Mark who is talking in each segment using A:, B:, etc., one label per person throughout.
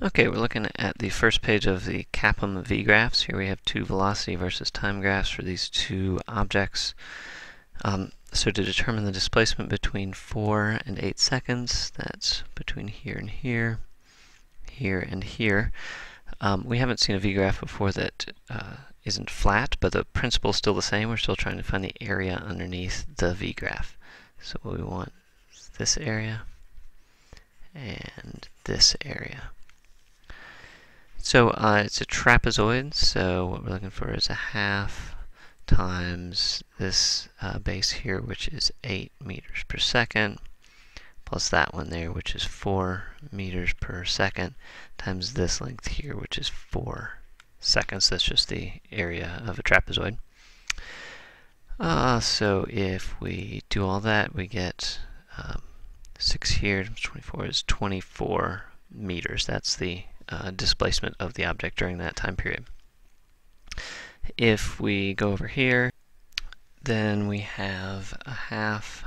A: Okay, we're looking at the first page of the CAPM v-graphs. Here we have two velocity versus time graphs for these two objects. So to determine the displacement between 4 and 8 seconds, that's between here and here, here and here. We haven't seen a v-graph before that isn't flat, but the principle is still the same. We're still trying to find the area underneath the v-graph. So what we want is this area and this area. So it's a trapezoid, so what we're looking for is a half times this base here, which is 8 meters per second, plus that one there, which is 4 meters per second, times this length here, which is 4 seconds. That's just the area of a trapezoid. So if we do all that, we get 6 here, 24 is 24 meters. That's the displacement of the object during that time period. If we go over here, then we have a half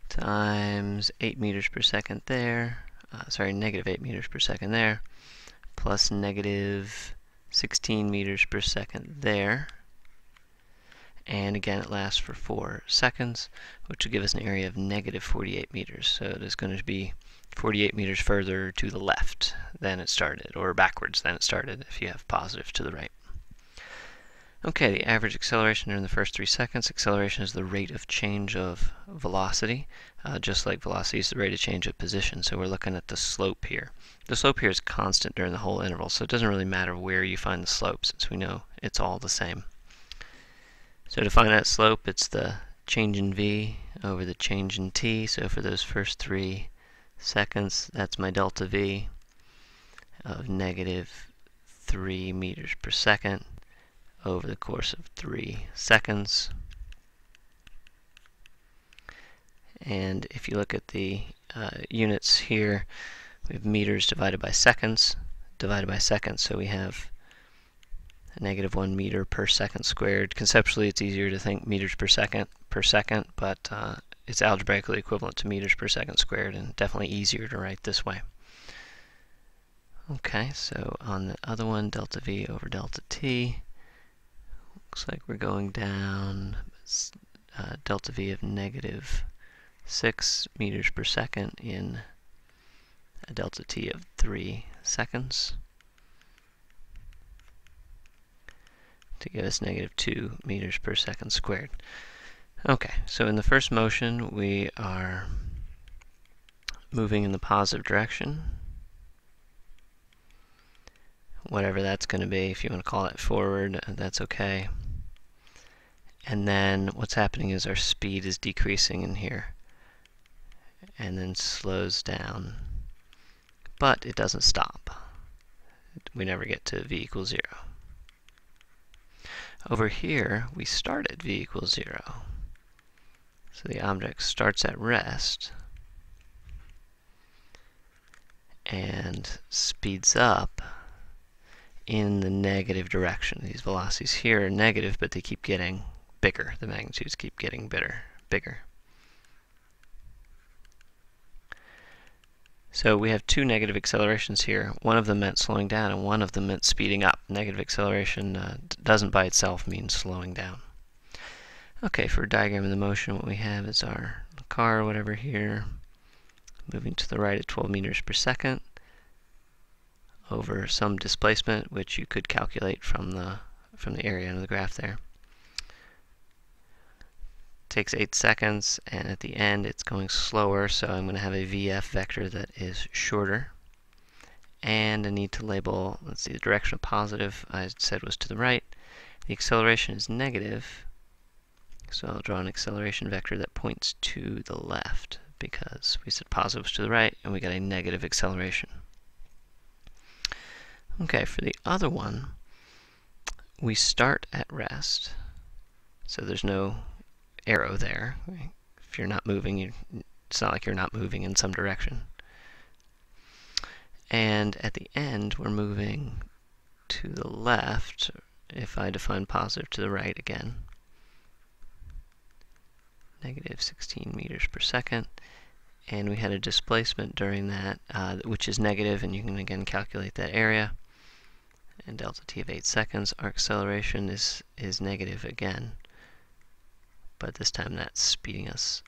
A: times 8 meters per second there, negative 8 meters per second there, plus negative 16 meters per second there. And again, it lasts for 4 seconds, which will give us an area of negative 48 meters. So it is going to be 48 meters further to the left than it started, or backwards than it started if you have positive to the right. Okay, the average acceleration during the first 3 seconds. Acceleration is the rate of change of velocity, just like velocity is the rate of change of position. So we're looking at the slope here. The slope here is constant during the whole interval, so it doesn't really matter where you find the slope, since we know it's all the same. So to find that slope, it's the change in v over the change in t. So for those first 3 seconds, that's my delta v of negative 3 meters per second over the course of 3 seconds. And if you look at the units here, we have meters divided by seconds, so we have a negative 1 meter per second squared. Conceptually, it's easier to think meters per second, but it's algebraically equivalent to meters per second squared, and definitely easier to write this way. Okay, so on the other one, delta v over delta t, looks like we're going down delta v of negative 6 meters per second in a delta t of 3 seconds to give us negative 2 meters per second squared. Okay, so in the first motion, we are moving in the positive direction, whatever that's going to be. If you want to call it forward, that's okay. And then what's happening is our speed is decreasing in here and then slows down, but it doesn't stop. We never get to v equals 0. Over here, we start at v equals 0. So the object starts at rest and speeds up in the negative direction. These velocities here are negative, but they keep getting bigger. The magnitudes keep getting bigger. So we have 2 negative accelerations here. One of them meant slowing down, and one of them meant speeding up. Negative acceleration doesn't by itself mean slowing down. Okay, for diagramming the motion, what we have is our car or whatever here, moving to the right at 12 meters per second over some displacement, which you could calculate from the area under the graph there. Takes 8 seconds, and at the end it's going slower, so I'm going to have a VF vector that is shorter. And I need to label, let's see, the direction of positive I said was to the right. The acceleration is negative, so I'll draw an acceleration vector that points to the left, because we said positive was to the right, and we got a negative acceleration. Okay, for the other one, we start at rest, so there's no arrow there. If you're not moving, it's not like you're not moving in some direction. And at the end, we're moving to the left, if I define positive to the right again. Negative 16 meters per second. and we had a displacement during that, which is negative, and you can again calculate that area. And delta t of 8 seconds, our acceleration is negative again, but this time that's speeding us